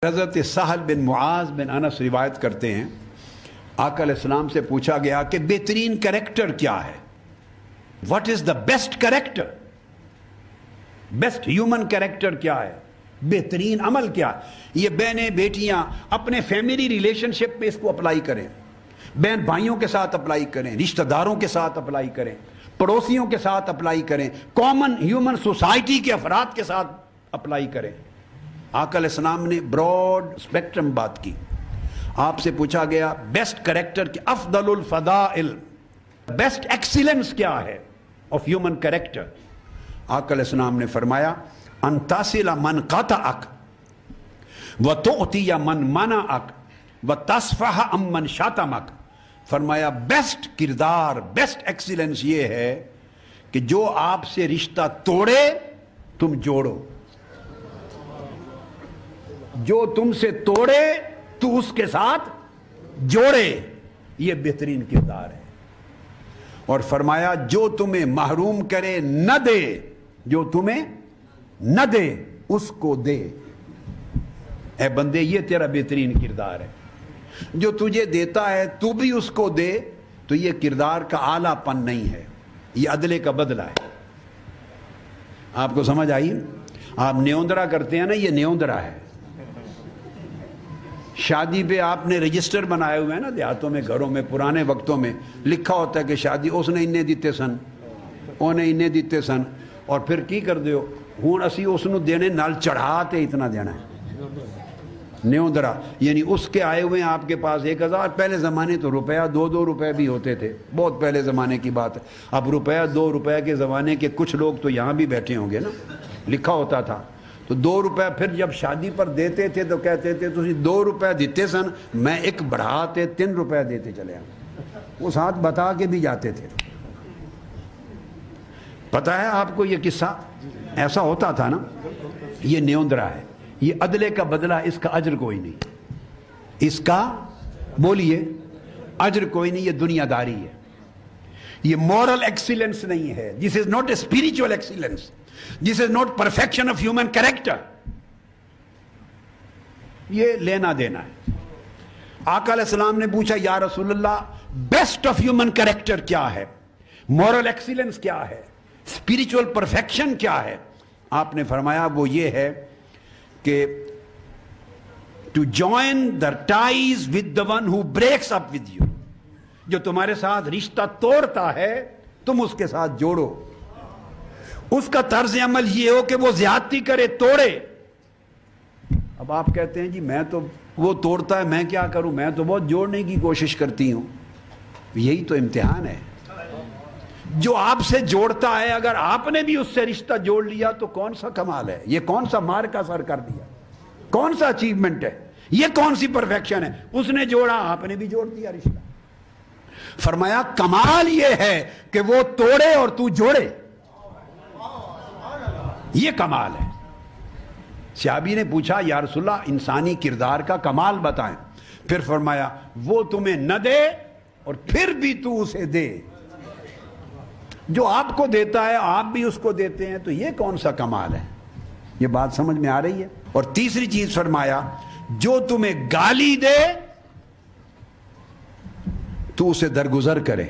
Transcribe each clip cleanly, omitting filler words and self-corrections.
حضرت سہل بن معاذ بن انس روایت کرتے ہیں، آقا علیہ السلام سے پوچھا گیا کہ بہترین کریکٹر کیا ہے؟ What is the best character? Best human character کیا ہے؟ بہترین عمل کیا ہے؟ یہ بہنیں بیٹیاں اپنے فیملی ریلیشن شپ میں اس کو اپلائی کریں، بہن بھائیوں کے ساتھ اپلائی کریں، رشتہ داروں کے ساتھ اپلائی کریں، پڑوسیوں کے ساتھ اپلائی کریں، کامن ہیومن سوسائٹی کے افراد کے ساتھ اپلائی کریں۔ آقا علیہ السلام نے براڈ اسپیکٹرم بات کی۔ آپ سے پوچھا گیا بیسٹ کریکٹر کی افضل الفضائل، بیسٹ ایکسیلنس کیا ہے آف ہیومن کریکٹر؟ آقا علیہ السلام نے فرمایا ان تصل من قطعک وتعطی من منعک وتصفح عمن شتمک۔ فرمایا بیسٹ کردار، بیسٹ ایکسیلنس یہ ہے کہ جو آپ سے رشتہ توڑے تم جوڑو، جو تم سے توڑے تو اس کے ساتھ جوڑے، یہ بہترین کردار ہے۔ اور فرمایا جو تمہیں محروم کرے نہ دے، جو تمہیں نہ دے اس کو دے۔ اے بندے یہ تیرا بہترین کردار ہے۔ جو تجھے دیتا ہے تو بھی اس کو دے، تو یہ کردار کا اعلیٰ پن نہیں ہے، یہ عدلے کا بدلہ ہے۔ آپ کو سمجھ آئی؟ آپ نیوندرا کرتے ہیں نا، یہ نیوندرا ہے۔ شادی پہ آپ نے رجسٹر بنائے ہوئے ہیں نا، دیہاتوں میں گھروں میں پرانے وقتوں میں لکھا ہوتا ہے کہ شادی اس نے انہیں دیتے سن، انہیں انہیں دیتے سن، اور پھر کی کر دیو ہوں اسی اس نو دینے نال چڑھاتے اتنا دینا ہے۔ نیوندرا یعنی اس کے آئے ہوئے ہیں آپ کے پاس 1000۔ پہلے زمانے تو روپیہ 2 روپے بھی ہوتے تھے، بہت پہلے زمانے کی بات ہے۔ اب روپیہ 2 روپے کے زمانے کے کچھ لوگ تو یہاں بھی بیٹھے ہوں گے نا، لکھا ہوتا تھا تو 2 روپے پھر جب شادی پر دیتے تھے تو کہتے تھے تسی 2 روپے دیتے سن، میں ایک بڑھاتے 3 روپے دیتے چلے آؤں۔ وہ ساتھ بتا کے بھی جاتے تھے۔ پتہ ہے آپ کو یہ قصہ ایسا ہوتا تھا نا؟ یہ نیوندرا ہے، یہ عدلے کا بدلہ، اس کا اجر کوئی نہیں، اس کا بولیے اجر کوئی نہیں، یہ دنیا داری ہے، یہ مورل ایکسیلنس نہیں ہے۔ This is not a spiritual excellence, this is not perfection of human character, یہ لینا دینا ہے۔ آقا علیہ السلام نے پوچھا یا رسول اللہ بیسٹ آف ہیومن کریکٹر کیا ہے؟ مورل ایکسیلنس کیا ہے؟ اسپرچوئل پرفیکشن کیا ہے؟ آپ نے فرمایا وہ یہ ہے کہ to join the ties with the one who breaks up with you, جو تمہارے ساتھ رشتہ توڑتا ہے تم اس کے ساتھ جوڑو۔ اس کا طرز عمل یہ ہو کہ وہ زیادتی کرے، توڑے۔ اب آپ کہتے ہیں جی میں تو وہ توڑتا ہے میں کیا کروں، میں تو بہت جوڑنے کی کوشش کرتی ہوں۔ یہی تو امتحان ہے۔ جو آپ سے جوڑتا ہے اگر آپ نے بھی اس سے رشتہ جوڑ لیا تو کون سا کمال ہے، یہ کون سا مار کا سر کر دیا، کون سا اچیومنٹ ہے، یہ کون سی پرفیکشن ہے؟ اس نے جوڑا، آپ نے بھی جوڑ دیا رشتہ۔ فرمایا کمال یہ ہے کہ وہ توڑے اور تو جوڑے، یہ کمال ہے۔ صحابی نے پوچھا یا رسول اللہ انسانی کردار کا کمال بتائیں۔ پھر فرمایا وہ تمہیں نہ دے اور پھر بھی تو اسے دے، جو آپ کو دیتا ہے آپ بھی اس کو دیتے ہیں، تو یہ کون سا کمال ہے؟ یہ بات سمجھ میں آ رہی ہے؟ اور تیسری چیز فرمایا جو تمہیں گالی دے تو اسے درگزر کرے،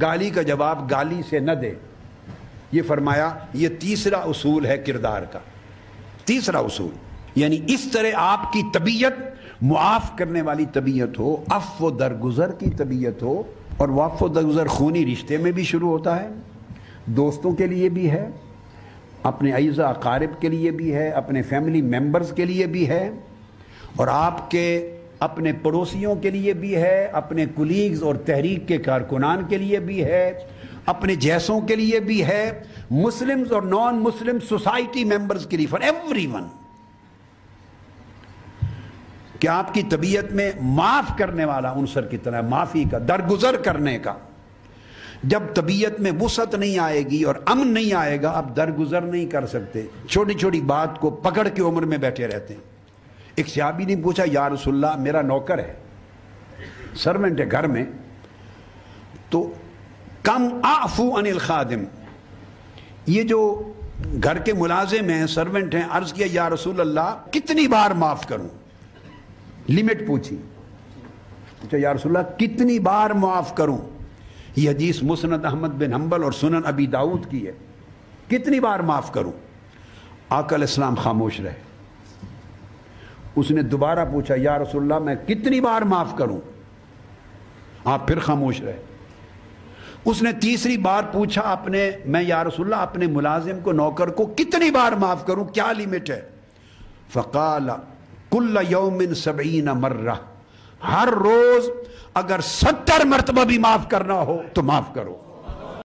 گالی کا جواب گالی سے نہ دے۔ یہ فرمایا یہ تیسرا اصول ہے کردار کا، تیسرا اصول، یعنی اس طرح آپ کی طبیعت معاف کرنے والی طبیعت ہو، عفو و درگزر کی طبیعت ہو۔ اور وقف و درگزر خونی رشتے میں بھی شروع ہوتا ہے، دوستوں کے لیے بھی ہے، اپنے اعزا اقارب کے لیے بھی ہے، اپنے فیملی ممبرز کے لیے بھی ہے، اور آپ کے اپنے پڑوسیوں کے لیے بھی ہے، اپنے کولیگز اور تحریک کے کارکنان کے لیے بھی ہے، اپنے جیسوں کے لیے بھی ہے، مسلمز اور نان مسلم سوسائٹی ممبرز کے لیے، فار ایوری ون۔ کہ آپ کی طبیعت میں معاف کرنے والا عنصر کتنا ہے، معافی کا، درگزر کرنے کا۔ جب طبیعت میں وسعت نہیں آئے گی اور امن نہیں آئے گا، آپ درگزر نہیں کر سکتے، چھوٹی چھوٹی بات کو پکڑ کے عمر میں بیٹھے رہتے ہیں۔ ایک صحابی نے پوچھا یا رسول اللہ میرا نوکر ہے، سرونٹ ہے گھر میں، تو کم اعفو عن الخادم، یہ جو گھر کے ملازم ہیں، سرونٹ ہیں، عرض کیا یا رسول اللہ کتنی بار معاف کروں؟ لمٹ پوچھی، یا رسول اللہ کتنی بار معاف کروں؟ یہ حدیث مسند احمد بن حنبل اور سنن ابی داؤد کی ہے. کتنی بار معاف کروں؟ آقا علیہ السلام خاموش رہے. اس نے دوبارہ پوچھا یا رسول اللہ میں کتنی بار معاف کروں؟ آپ پھر خاموش رہے. اس نے تیسری بار پوچھا میں یا رسول اللہ اپنے ملازم کو، نوکر کو کتنی بار معاف کروں، کیا لمٹ ہے؟ فقال کل یوم 70 مرہ، ہر روز اگر 70 مرتبہ بھی معاف کرنا ہو تو معاف کرو.